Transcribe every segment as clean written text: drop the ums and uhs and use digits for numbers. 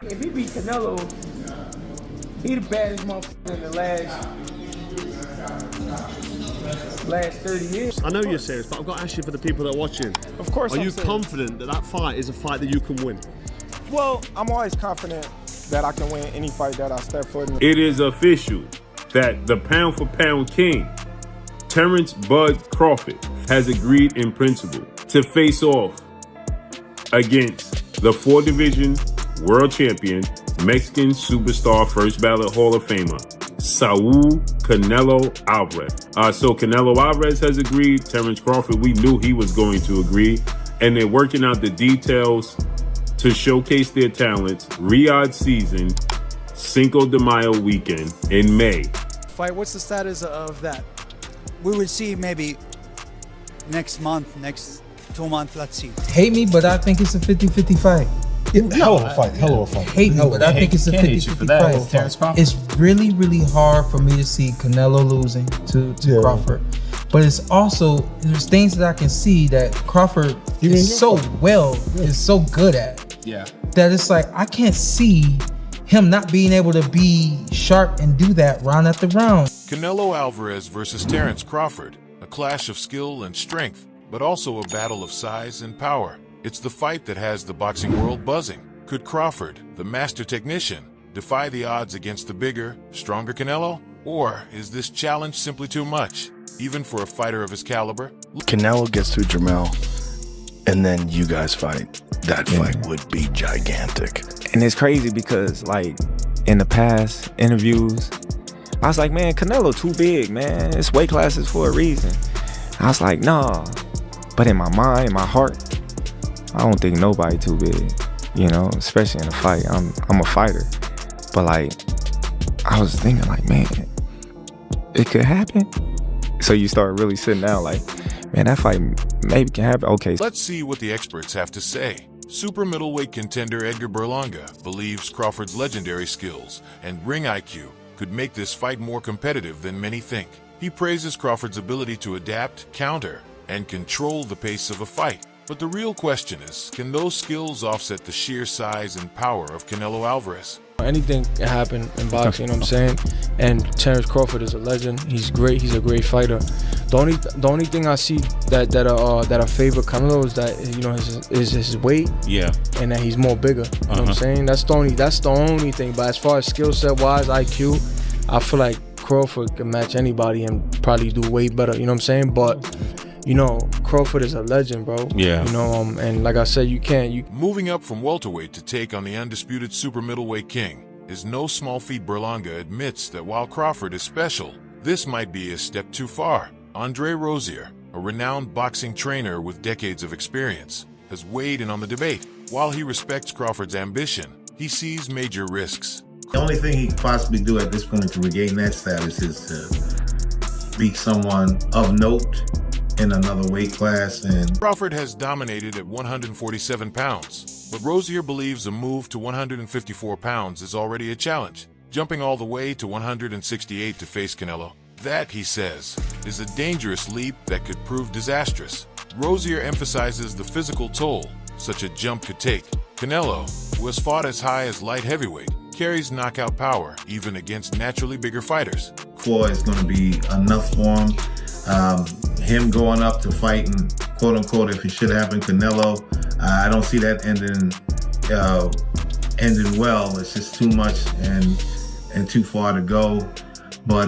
If he beat Canelo, he the baddest motherfucker in the last 30 years. I know you're serious, but I've got to ask you for the people that are watching. Of course, Are you confident that that fight is a fight that you can win? Well, I'm always confident that I can win any fight that I step foot in. It is official that the pound-for-pound king, Terence Bud Crawford, has agreed in principle to face off against the 4-division world champion, Mexican superstar first ballot Hall of Famer, Saul Canelo Alvarez. So Canelo Alvarez has agreed. Terence Crawford, we knew he was going to agree. And they're working out the details to showcase their talents. Riyadh season, Cinco de Mayo weekend in May. Fight, what's the status of that? We will see maybe next month, next 2 months, let's see. Hate me, but I think it's a 50-50 fight. Hell of a fight. Hate me, but I think it's a 50-50 fight. It's really, really hard for me to see Canelo losing to Crawford. But it's also, there's things that I can see that Crawford is so good at. Yeah. That it's like, I can't see him not being able to be sharp and do that round after round. Canelo Alvarez versus Terence Crawford, a clash of skill and strength, but also a battle of size and power. It's the fight that has the boxing world buzzing. Could Crawford, the master technician, defy the odds against the bigger, stronger Canelo? Or is this challenge simply too much, even for a fighter of his caliber? Canelo gets through Jamel, and then you guys fight. That fight would be gigantic. And it's crazy because, like, in the past interviews, I was like, man, Canelo too big, man. It's weight classes for a reason. I was like, nah. But in my mind, in my heart, I don't think nobody too big, you know, especially in a fight. I'm a fighter. But, like, I was thinking, like, man, it could happen. So you start really sitting down like, man, that fight maybe can happen. Okay. Let's see what the experts have to say. Super middleweight contender Edgar Berlanga believes Crawford's legendary skills and ring IQ could make this fight more competitive than many think. He praises Crawford's ability to adapt, counter, and control the pace of a fight. But the real question is, can those skills offset the sheer size and power of Canelo Alvarez? Anything can happen in boxing, you know what I'm saying? And Terence Crawford is a legend. He's great. He's a great fighter. The only thing I see that I favor Canelo is that, you know, is his weight. Yeah. And that he's more bigger. You know what I'm saying? That's the only thing. But as far as skill set wise, IQ, I feel like Crawford can match anybody and probably do way better. You know what I'm saying? But you know, Crawford is a legend, bro. Yeah. You know, and like I said, Moving up from welterweight to take on the undisputed super middleweight king is no small feat. Berlanga admits that while Crawford is special, this might be a step too far. Andre Rozier, a renowned boxing trainer with decades of experience, has weighed in on the debate. While he respects Crawford's ambition, he sees major risks. The only thing he could possibly do at this point to regain that status is to beat someone of note in another weight class. And Crawford has dominated at 147 pounds, but Rozier believes a move to 154 pounds is already a challenge, jumping all the way to 168 to face Canelo. That, he says, is a dangerous leap that could prove disastrous. Rozier emphasizes the physical toll such a jump could take. Canelo, who has fought as high as light heavyweight, carries knockout power even against naturally bigger fighters. Floor is going to be enough for him. Him going up to fighting, quote unquote, if it should happen, Canelo, I don't see that ending well. It's just too much and too far to go. But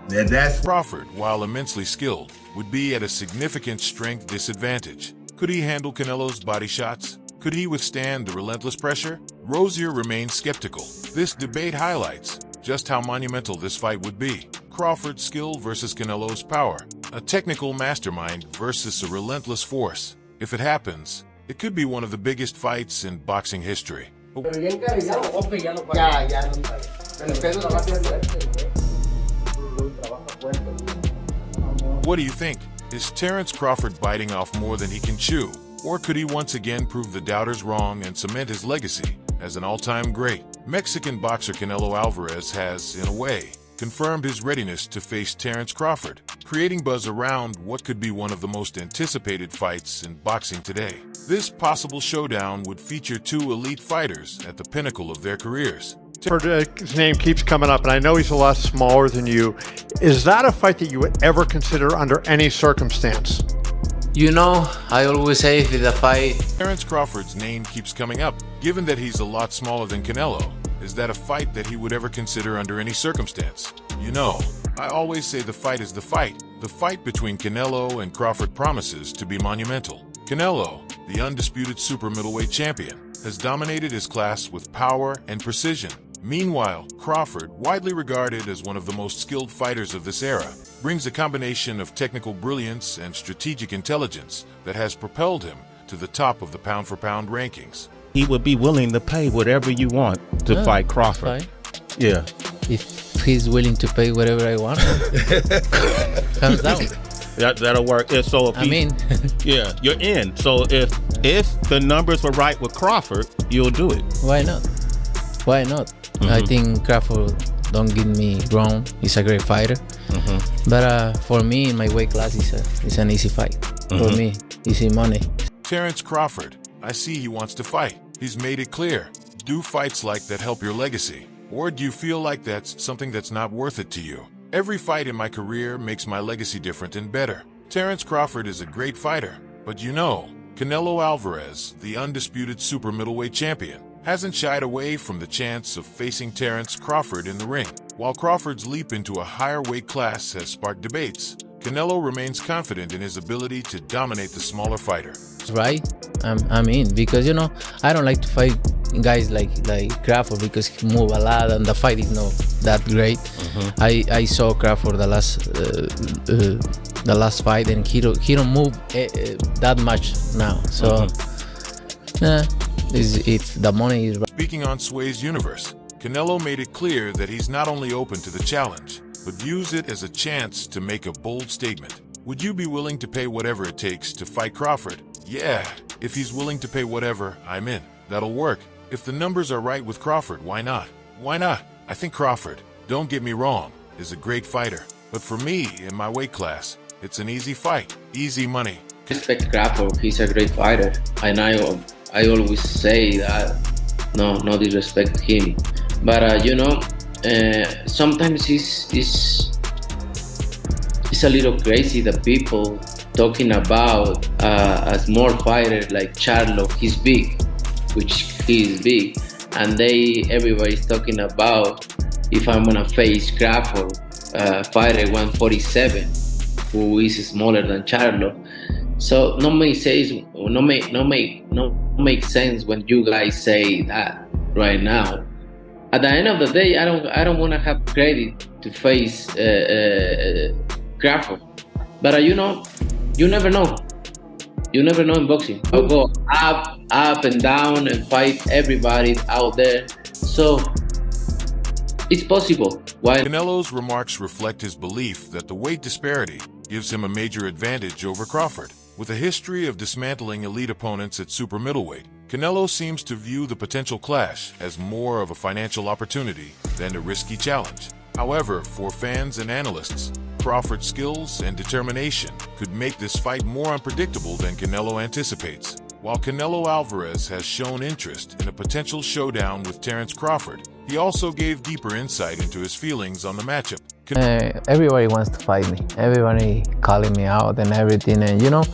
that's Crawford, while immensely skilled, would be at a significant strength disadvantage. Could he handle Canelo's body shots? Could he withstand the relentless pressure? Rozier remains skeptical. This debate highlights just how monumental this fight would be. Crawford's skill versus Canelo's power. A technical mastermind versus a relentless force. If it happens, it could be one of the biggest fights in boxing history. What do you think? Is Terence Crawford biting off more than he can chew? Or could he once again prove the doubters wrong and cement his legacy as an all-time great? Mexican boxer Canelo Alvarez has, in a way, confirmed his readiness to face Terence Crawford. creating buzz around what could be one of the most anticipated fights in boxing today. This possible showdown would feature two elite fighters at the pinnacle of their careers. His name keeps coming up, and I know he's a lot smaller than you. Is that a fight that you would ever consider under any circumstance? You know, I always say if it's a fight... Terence Crawford's name keeps coming up. Given that he's a lot smaller than Canelo, is that a fight that he would ever consider under any circumstance? You know, I always say the fight is the fight. The fight between Canelo and Crawford promises to be monumental. Canelo, the undisputed super middleweight champion, has dominated his class with power and precision. Meanwhile, Crawford, widely regarded as one of the most skilled fighters of this era, brings a combination of technical brilliance and strategic intelligence that has propelled him to the top of the pound-for-pound rankings. He would be willing to pay whatever you want to fight Crawford. Yeah. If he's willing to pay whatever I want, comes down. That'll work. So if yeah, you're in. So if the numbers were right with Crawford, you'll do it. Why not? Why not? I think Crawford, don't get me wrong, he's a great fighter. But for me, in my weight class, it's an easy fight. For me, easy money. Terence Crawford, I see he wants to fight. He's made it clear. Do fights like that help your legacy? Or do you feel like that's something that's not worth it to you? Every fight in my career makes my legacy different and better. Terence Crawford is a great fighter, but you know, Canelo Alvarez, the undisputed super middleweight champion, hasn't shied away from the chance of facing Terence Crawford in the ring. While Crawford's leap into a higher weight class has sparked debates, Canelo remains confident in his ability to dominate the smaller fighter. Right? I'm in, because you know, I don't like to fight guys like Crawford because he move a lot and the fight is not that great. I saw Crawford the last fight and he don't move that much now. So if the money is right. Speaking on Sway's Universe, Canelo made it clear that he's not only open to the challenge, but views it as a chance to make a bold statement. Would you be willing to pay whatever it takes to fight Crawford? Yeah, if he's willing to pay whatever, I'm in. That'll work. If the numbers are right with Crawford, why not? Why not? I think Crawford, don't get me wrong, is a great fighter. But for me, in my weight class, it's an easy fight, easy money. Respect Crawford, he's a great fighter. And I always say that, no disrespect him. But you know, sometimes it's a little crazy that people talking about a small fighter like Charlo. He's big, which he is big, and everybody's talking about if I'm gonna face Crawford, fighter 147, who is smaller than Charlo. So no make sense when you guys say that right now. At the end of the day, I don't want to have credit to face Crawford, but you know, you never know. You never know in boxing. I'll go up and down and fight everybody out there. So it's possible. Why? Canelo's remarks reflect his belief that the weight disparity gives him a major advantage over Crawford. With a history of dismantling elite opponents at super middleweight, Canelo seems to view the potential clash as more of a financial opportunity than a risky challenge. However, for fans and analysts, Crawford's skills and determination could make this fight more unpredictable than Canelo anticipates. While Canelo Alvarez has shown interest in a potential showdown with Terence Crawford, he also gave deeper insight into his feelings on the matchup. Everybody wants to fight me. Everybody calling me out and everything. And you know,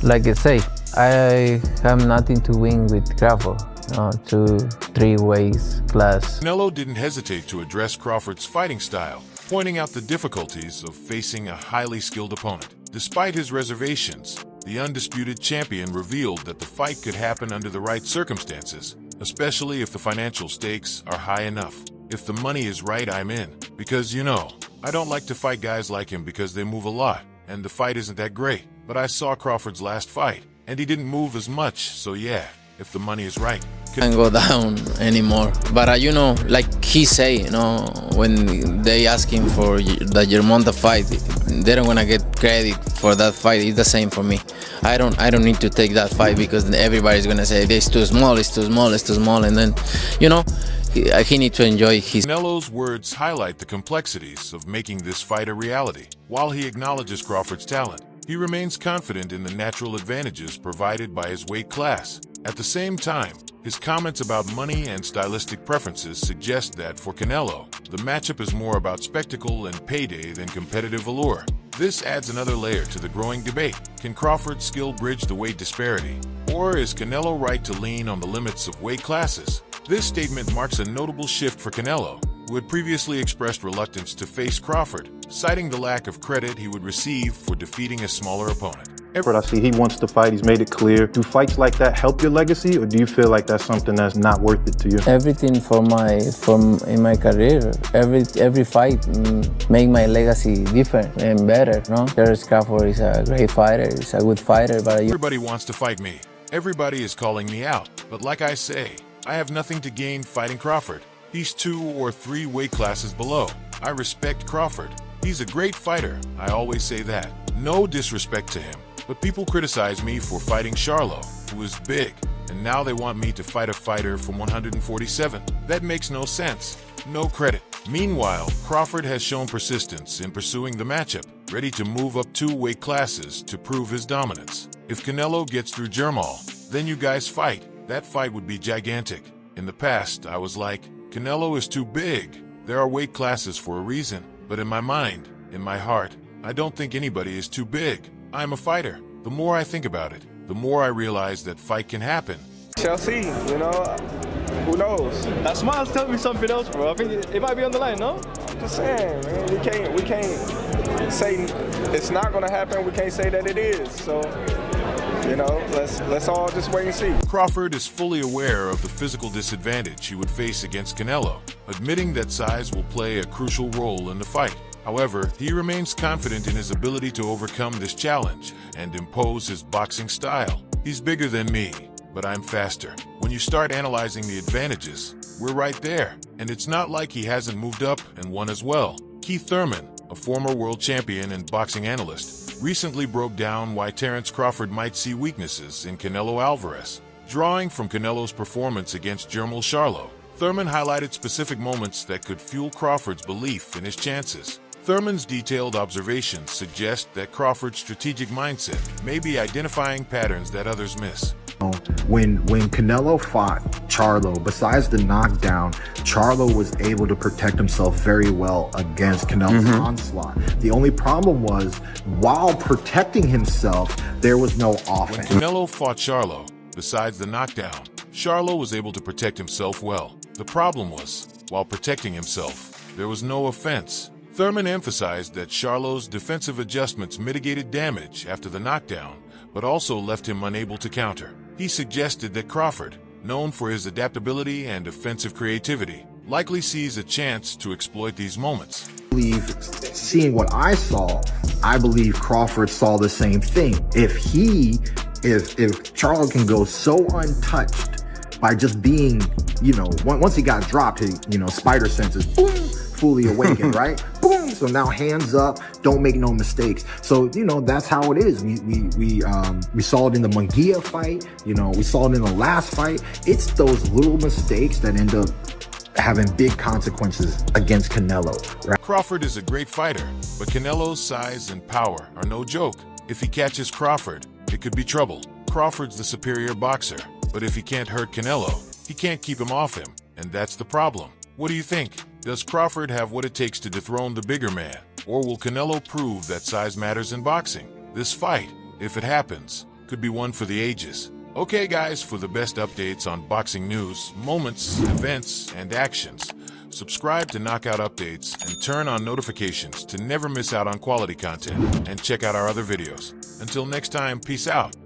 like I say, I have nothing to win with Crawford. 2-3 ways class. Canelo didn't hesitate to address Crawford's fighting style, pointing out the difficulties of facing a highly skilled opponent. Despite his reservations, the undisputed champion revealed that the fight could happen under the right circumstances, especially if the financial stakes are high enough. If the money is right, I'm in. Because, you know, I don't like to fight guys like him because they move a lot, and the fight isn't that great. But I saw Crawford's last fight, and he didn't move as much, so yeah, if the money is right. Can't go down anymore. But you know, like he say, you know, when they ask him for the Germonta fight, they don't wanna get credit for that fight. It's the same for me. I don't need to take that fight because everybody's gonna say it's too small, it's too small, it's too small, and then, you know, he need to enjoy his. Canelo's words highlight the complexities of making this fight a reality. While he acknowledges Crawford's talent, he remains confident in the natural advantages provided by his weight class. At the same time, his comments about money and stylistic preferences suggest that for Canelo, the matchup is more about spectacle and payday than competitive allure. This adds another layer to the growing debate. Can Crawford's skill bridge the weight disparity? Or is Canelo right to lean on the limits of weight classes? This statement marks a notable shift for Canelo, who had previously expressed reluctance to face Crawford, citing the lack of credit he would receive for defeating a smaller opponent. I see he wants to fight, he's made it clear. Do fights like that help your legacy, or do you feel like that's something that's not worth it to you? Everything in my career, every fight make my legacy different and better. No, Terence Crawford is a great fighter, he's a good fighter, but everybody wants to fight me. Everybody is calling me out, but like I say, I have nothing to gain fighting Crawford. He's 2 or 3 weight classes below. I respect Crawford. He's a great fighter. I always say that. No disrespect to him. But people criticize me for fighting Charlo, who is big, and now they want me to fight a fighter from 147. That makes no sense. No credit. Meanwhile, Crawford has shown persistence in pursuing the matchup, ready to move up 2 weight classes to prove his dominance. If Canelo gets through Jermall, then you guys fight. That fight would be gigantic. In the past, I was like, Canelo is too big. There are weight classes for a reason. But in my mind, in my heart, I don't think anybody is too big. I'm a fighter. The more I think about it, the more I realize that fight can happen. Shall see, you know, who knows? That smile's telling me something else, bro. I think it might be on the line, no? I'm just saying, man, we can't say it's not gonna happen. We can't say that it is. So, you know, let's all just wait and see. Crawford is fully aware of the physical disadvantage he would face against Canelo, admitting that size will play a crucial role in the fight. However, he remains confident in his ability to overcome this challenge and impose his boxing style. He's bigger than me, but I'm faster. When you start analyzing the advantages, we're right there. And it's not like he hasn't moved up and won as well. Keith Thurman, a former world champion and boxing analyst, recently broke down why Terence Crawford might see weaknesses in Canelo Alvarez. Drawing from Canelo's performance against Jermall Charlo, Thurman highlighted specific moments that could fuel Crawford's belief in his chances. Thurman's detailed observations suggest that Crawford's strategic mindset may be identifying patterns that others miss. When Canelo fought Charlo, besides the knockdown, Charlo was able to protect himself very well against Canelo's onslaught. The only problem was, while protecting himself, there was no offense. When Canelo fought Charlo, besides the knockdown, Charlo was able to protect himself well. The problem was, while protecting himself, there was no offense. Thurman emphasized that Charlo's defensive adjustments mitigated damage after the knockdown, but also left him unable to counter. He suggested that Crawford, known for his adaptability and offensive creativity, likely sees a chance to exploit these moments. Seeing what I saw, I believe Crawford saw the same thing. If Charlo can go so untouched by just being, once he got dropped, his, spider senses, boom, fully awakened, right? Boom. So now hands up, don't make no mistakes. So, that's how it is. We saw it in the Munguia fight, we saw it in the last fight. It's those little mistakes that end up having big consequences against Canelo, right? Crawford is a great fighter, but Canelo's size and power are no joke. If he catches Crawford, it could be trouble. Crawford's the superior boxer, but if he can't hurt Canelo, he can't keep him off him, and that's the problem. What do you think? Does Crawford have what it takes to dethrone the bigger man, or will Canelo prove that size matters in boxing? This fight, if it happens, could be one for the ages. Okay guys, for the best updates on boxing news, moments, events, and actions, subscribe to Knockout Updates and turn on notifications to never miss out on quality content, and check out our other videos. Until next time, peace out.